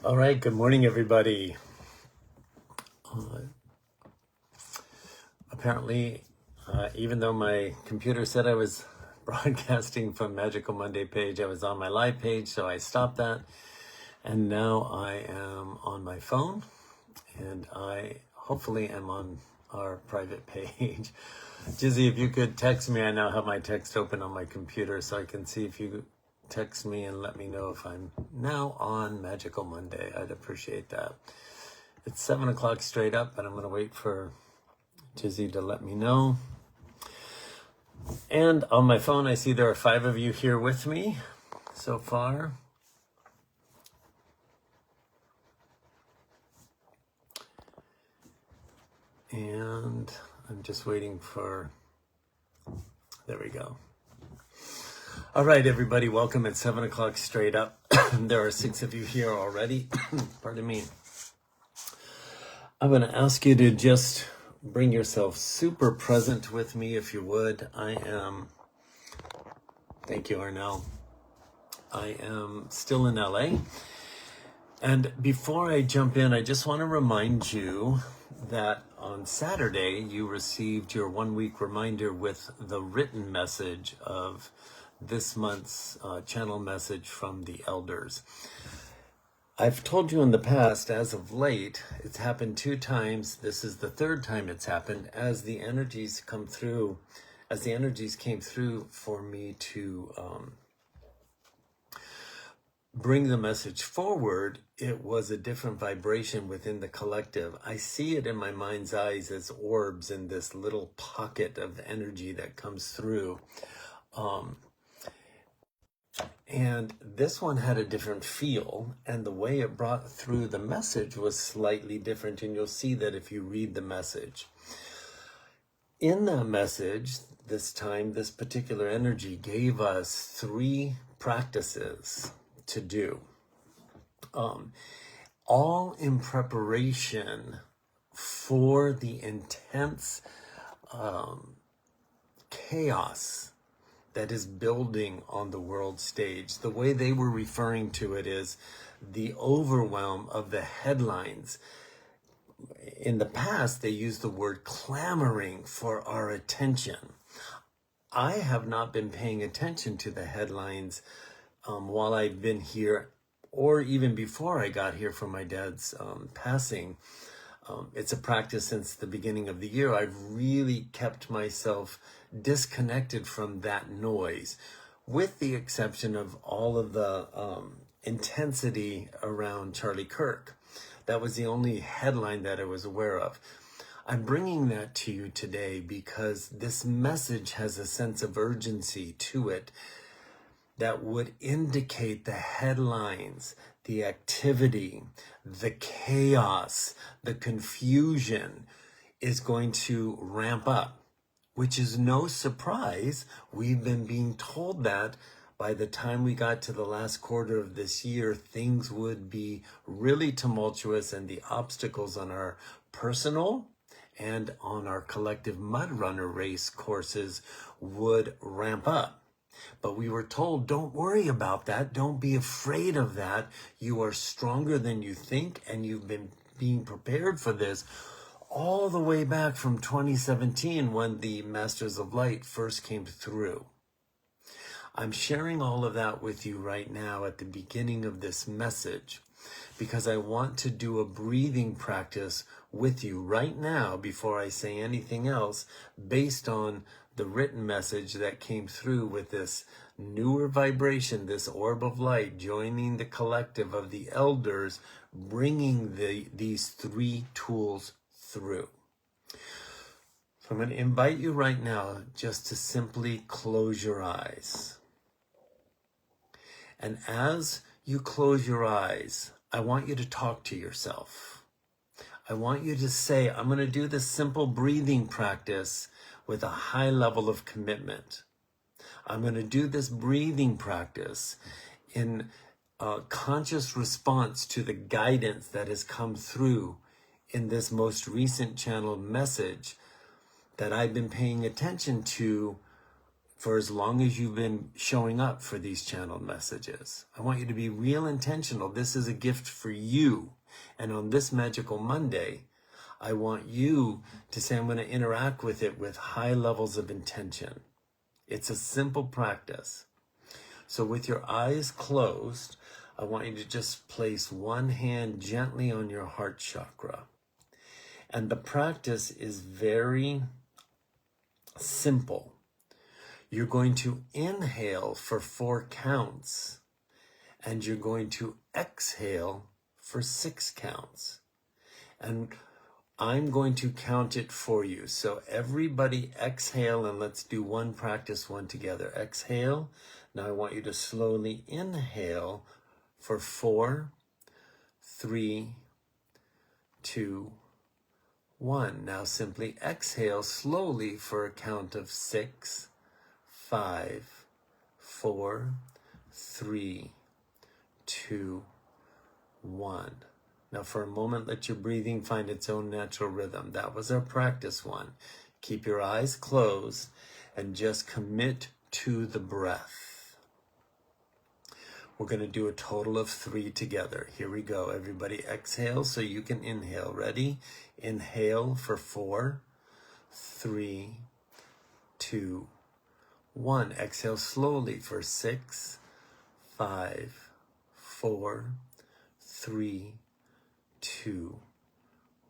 All right, good morning, everybody. Apparently, even though my computer said I was broadcasting from Magical Monday page, I was on my live page, so I stopped that. And now I am on my phone, and I hopefully am on our private page. Jizzy, if you could text me, I now have my text open on my computer, so I can see if you text me and let me know if I'm now on Magical Monday. I'd appreciate that. It's 7 o'clock straight up, but I'm going to wait for Jizzy to let me know. And on my phone, I see there are 5 of you here with me so far. And I'm just waiting for, there we go. All right, everybody, welcome at 7 o'clock straight up. There are 6 of you here already. Pardon me. I'm going to ask you to just bring yourself super present with me, if you would. Thank you, Arnell. I am still in LA. And before I jump in, I just want to remind you that on Saturday, you received your 1-week reminder with the written message of this month's channel message from the elders. I've told you in the past, as of late, it's happened 2 times. This is the 3rd time it's happened. As the energies came through for me to bring the message forward, it was a different vibration within the collective. I see it in my mind's eyes as orbs in this little pocket of energy that comes through. And this one had a different feel, and the way it brought through the message was slightly different, and you'll see that if you read the message. In that message, this time, this particular energy gave us 3 practices to do, all in preparation for the intense chaos that is building on the world stage. The way they were referring to it is the overwhelm of the headlines. In the past, they used the word clamoring for our attention. I have not been paying attention to the headlines while I've been here, or even before I got here from my dad's passing. It's a practice since the beginning of the year. I've really kept myself disconnected from that noise, with the exception of all of the intensity around Charlie Kirk. That was the only headline that I was aware of. I'm bringing that to you today because this message has a sense of urgency to it that would indicate the headlines, the activity, the chaos, the confusion is going to ramp up, which is no surprise. We've been being told that by the time we got to the last quarter of this year, things would be really tumultuous and the obstacles on our personal and on our collective mud runner race courses would ramp up. But we were told, don't worry about that. Don't be afraid of that. You are stronger than you think, and you've been being prepared for this all the way back from 2017 when the Masters of Light first came through. I'm sharing all of that with you right now at the beginning of this message because I want to do a breathing practice with you right now before I say anything else, based on the written message that came through with this newer vibration, this orb of light joining the collective of the elders, bringing these 3 tools through. So I'm going to invite you right now just to simply close your eyes. And as you close your eyes, I want you to talk to yourself. I want you to say, I'm going to do this simple breathing practice with a high level of commitment. I'm going to do this breathing practice in a conscious response to the guidance that has come through in this most recent channeled message that I've been paying attention to for as long as you've been showing up for these channeled messages. I want you to be real intentional. This is a gift for you. And on this Magical Monday, I want you to say, I'm going to interact with it with high levels of intention. It's a simple practice. So with your eyes closed, I want you to just place one hand gently on your heart chakra. And the practice is very simple. You're going to inhale for 4 counts, and you're going to exhale for 6 counts. And I'm going to count it for you. So everybody exhale, and let's do one practice, one together. Exhale. Now I want you to slowly inhale for 4, 3, 2, 1. Now simply exhale slowly for a count of 6, 5, 4, 3, 2, 1. Now for a moment, let your breathing find its own natural rhythm. That was our practice one. Keep your eyes closed and just commit to the breath. We're going to do a total of 3 together. Here we go. Everybody exhale so you can inhale. Ready? Inhale for 4, 3, 2, 1. Exhale slowly for 6, 5, 4, 3, 2,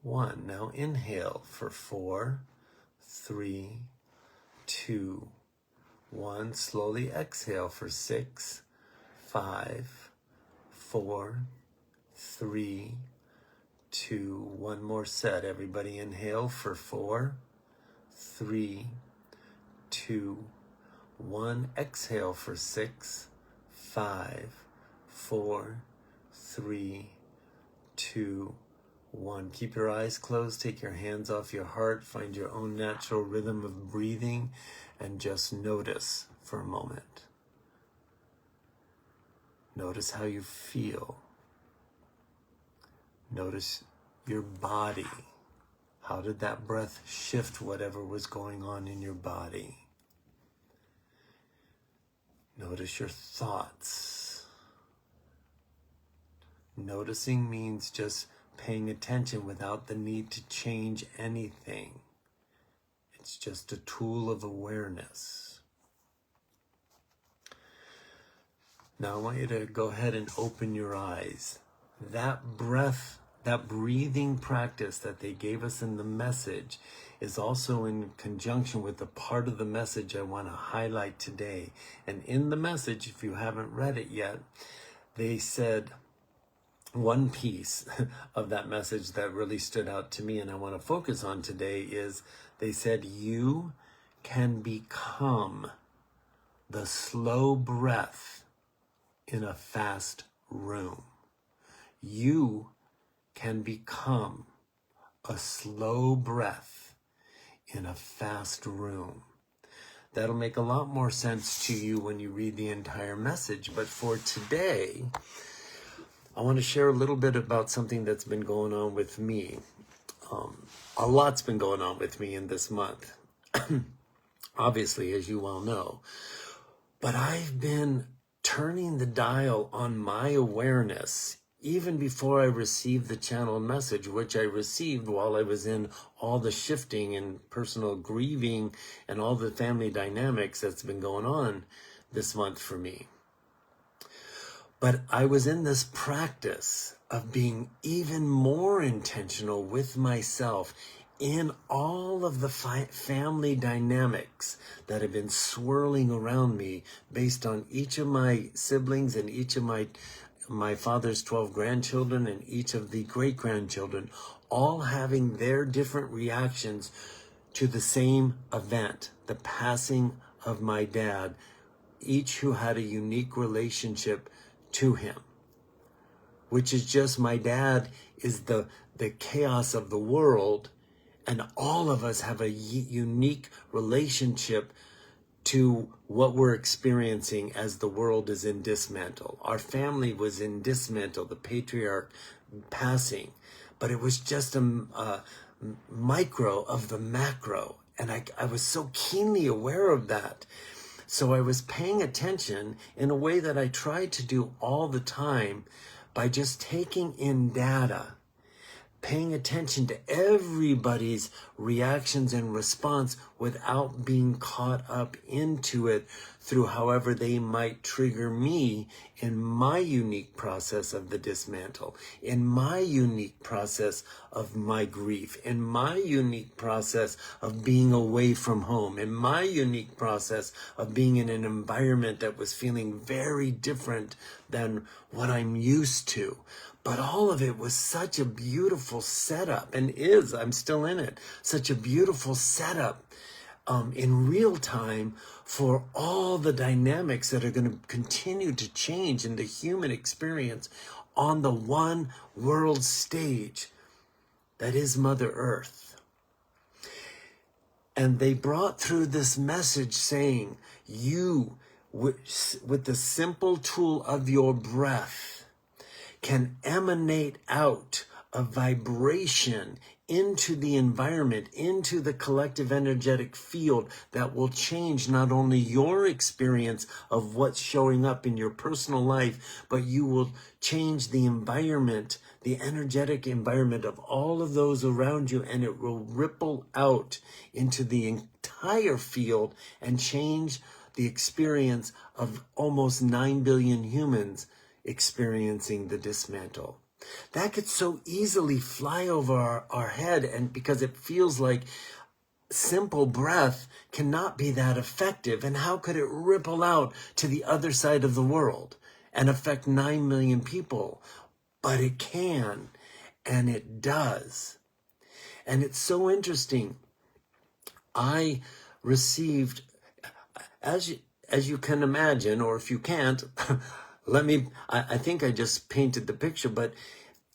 1. Now inhale for 4, 3, 2, 1. Slowly exhale for 6, 5, 4, 3, 2, 1 more set. Everybody inhale for 4, 3, 2, 1. Exhale for 6, 5, 4, 3, 2, 1. Keep your eyes closed. Take your hands off your heart. Find your own natural rhythm of breathing and just notice for a moment. Notice how you feel. Notice your body. How did that breath shift whatever was going on in your body? Notice your thoughts. Noticing means just paying attention without the need to change anything. It's just a tool of awareness. Now I want you to go ahead and open your eyes. That breath, that breathing practice that they gave us in the message is also in conjunction with the part of the message I want to highlight today. And in the message, if you haven't read it yet, they said one piece of that message that really stood out to me and I want to focus on today is they said, you can become the slow breath in a fast room. You can become a slow breath in a fast room. That'll make a lot more sense to you when you read the entire message. But for today, I want to share a little bit about something that's been going on with me. A lot's been going on with me in this month, obviously, as you well know. But I've been turning the dial on my awareness even before I received the channel message, which I received while I was in all the shifting and personal grieving and all the family dynamics that's been going on this month for me. But I was in this practice of being even more intentional with myself in all of the family dynamics that have been swirling around me based on each of my siblings and each of my father's 12 grandchildren and each of the great-grandchildren, all having their different reactions to the same event, the passing of my dad, each who had a unique relationship to him, which is just my dad is the chaos of the world, and all of us have a unique relationship to what we're experiencing as the world is in dismantle. Our family was in dismantle, the patriarch passing, but it was just a micro of the macro, and I was so keenly aware of that. So I was paying attention in a way that I try to do all the time by just taking in data, paying attention to everybody's reactions and response without being caught up into it through however they might trigger me in my unique process of the dismantle, in my unique process of my grief, in my unique process of being away from home, in my unique process of being in an environment that was feeling very different than what I'm used to. But all of it was such a beautiful setup, and I'm still in it, such a beautiful setup in real time for all the dynamics that are going to continue to change in the human experience on the one world stage that is Mother Earth. And they brought through this message saying, you, with the simple tool of your breath, can emanate out a vibration into the environment, into the collective energetic field that will change not only your experience of what's showing up in your personal life, but you will change the environment, the energetic environment of all of those around you, and it will ripple out into the entire field and change the experience of almost 9 billion humans experiencing the dismantle. That could so easily fly over our head, and because it feels like simple breath cannot be that effective, and how could it ripple out to the other side of the world and affect 9 million people? But it can, and it does. And it's so interesting. I received, as you can imagine, or if you can't, I think I just painted the picture, but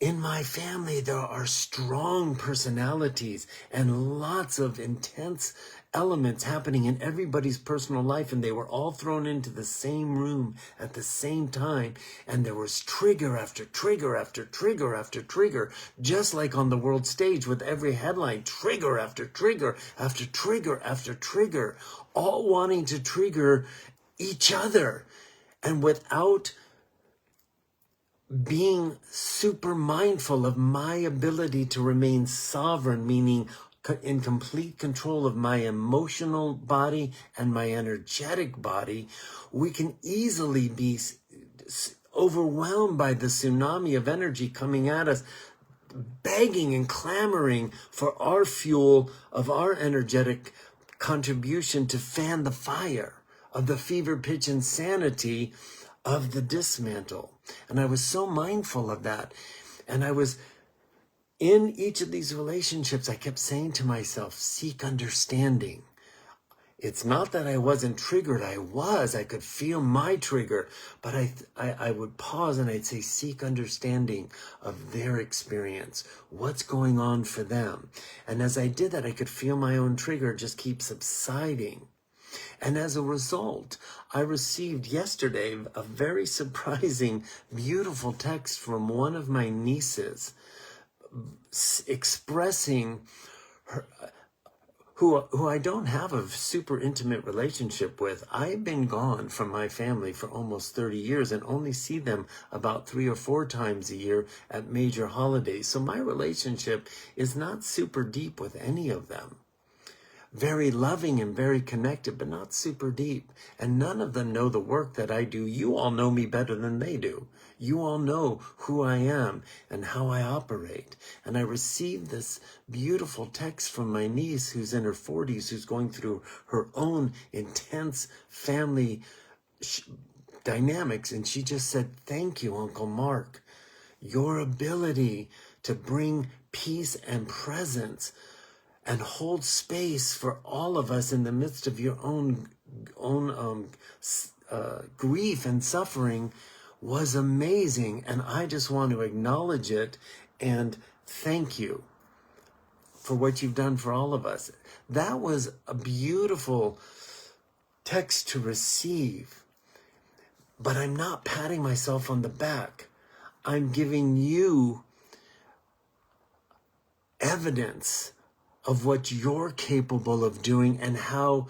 in my family, there are strong personalities and lots of intense elements happening in everybody's personal life, and they were all thrown into the same room at the same time, and there was trigger after trigger after trigger after trigger, just like on the world stage with every headline, trigger after trigger after trigger after trigger, all wanting to trigger each other. And without being super mindful of my ability to remain sovereign, meaning in complete control of my emotional body and my energetic body, we can easily be overwhelmed by the tsunami of energy coming at us, begging and clamoring for our fuel of our energetic contribution to fan the fire of the fever pitch insanity of the dismantle. And I was so mindful of that. And I was in each of these relationships, I kept saying to myself, seek understanding. It's not that I wasn't triggered. I could feel my trigger, but I would pause and I'd say, seek understanding of their experience. What's going on for them? And as I did that, I could feel my own trigger just keep subsiding. And as a result, I received yesterday a very surprising, beautiful text from one of my nieces expressing her, who I don't have a super intimate relationship with. I've been gone from my family for almost 30 years and only see them about 3 or 4 times a year at major holidays. So my relationship is not super deep with any of them. Very loving and very connected, but not super deep. And none of them know the work that I do. You all know me better than they do. You all know who I am and how I operate. And I received this beautiful text from my niece who's in her 40s, who's going through her own intense family dynamics. And she just said, thank you, Uncle Mark. Your ability to bring peace and presence and hold space for all of us in the midst of your own grief and suffering was amazing. And I just want to acknowledge it and thank you for what you've done for all of us. That was a beautiful text to receive. But I'm not patting myself on the back. I'm giving you evidence of what you're capable of doing and how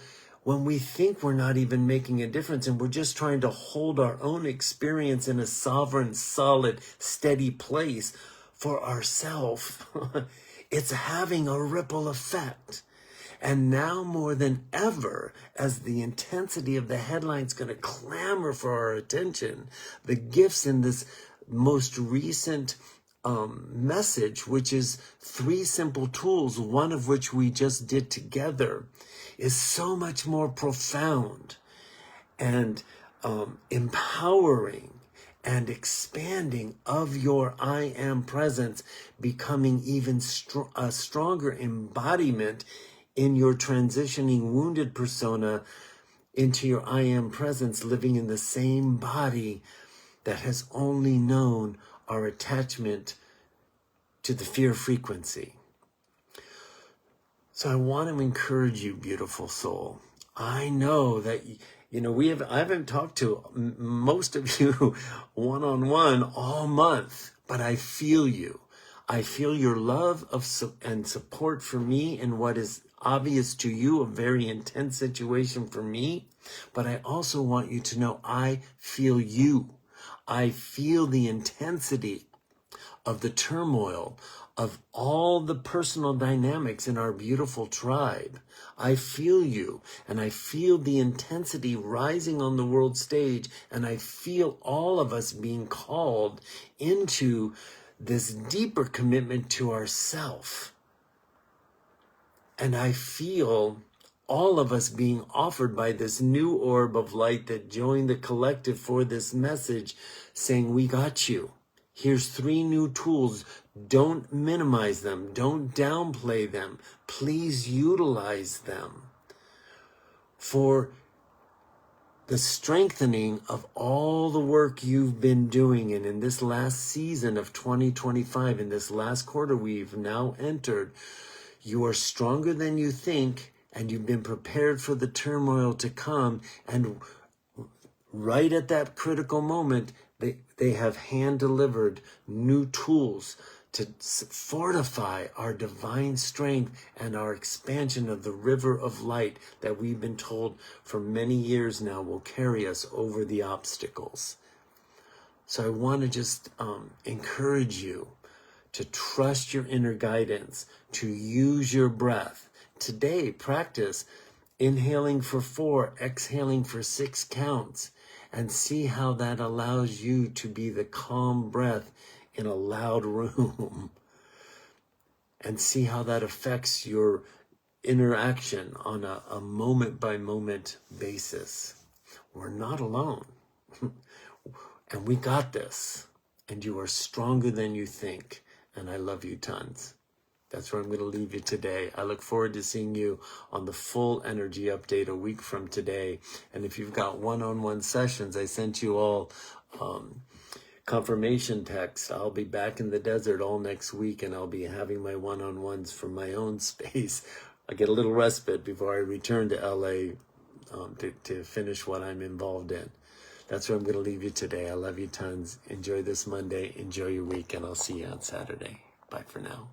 when we think we're not even making a difference and we're just trying to hold our own experience in a sovereign, solid, steady place for ourselves, it's having a ripple effect. And now more than ever, as the intensity of the headline's going to clamor for our attention, the gifts in this most recent message, which is 3 simple tools, one of which we just did together, is so much more profound and empowering and expanding of your I am presence, becoming even a stronger embodiment in your transitioning wounded persona into your I am presence, living in the same body that has only known our attachment to the fear frequency. So I want to encourage you, beautiful soul. I know that, I haven't talked to most of you one-on-one all month, but I feel you. I feel your love and support for me in what is obvious to you, a very intense situation for me. But I also want you to know I feel you. I feel the intensity of the turmoil of all the personal dynamics in our beautiful tribe. I feel you, and I feel the intensity rising on the world stage, and I feel all of us being called into this deeper commitment to ourself. And I feel all of us being offered by this new orb of light that joined the collective for this message, saying, we got you. Here's 3 new tools. Don't minimize them. Don't downplay them. Please utilize them for the strengthening of all the work you've been doing. And in this last season of 2025, in this last quarter we've now entered, you are stronger than you think, and you've been prepared for the turmoil to come. And right at that critical moment, they have hand-delivered new tools to fortify our divine strength and our expansion of the river of light that we've been told for many years now will carry us over the obstacles. So I want to just encourage you to trust your inner guidance, to use your breath. Today, practice inhaling for 4, exhaling for 6 counts, and see how that allows you to be the calm breath in a loud room, and see how that affects your interaction on a moment-by-moment basis. We're not alone, and we got this, and you are stronger than you think, and I love you tons. That's where I'm going to leave you today. I look forward to seeing you on the full energy update a week from today. And if you've got one-on-one sessions, I sent you all confirmation text. I'll be back in the desert all next week, and I'll be having my one-on-ones from my own space. I get a little respite before I return to LA to finish what I'm involved in. That's where I'm going to leave you today. I love you tons. Enjoy this Monday. Enjoy your week, and I'll see you on Saturday. Bye for now.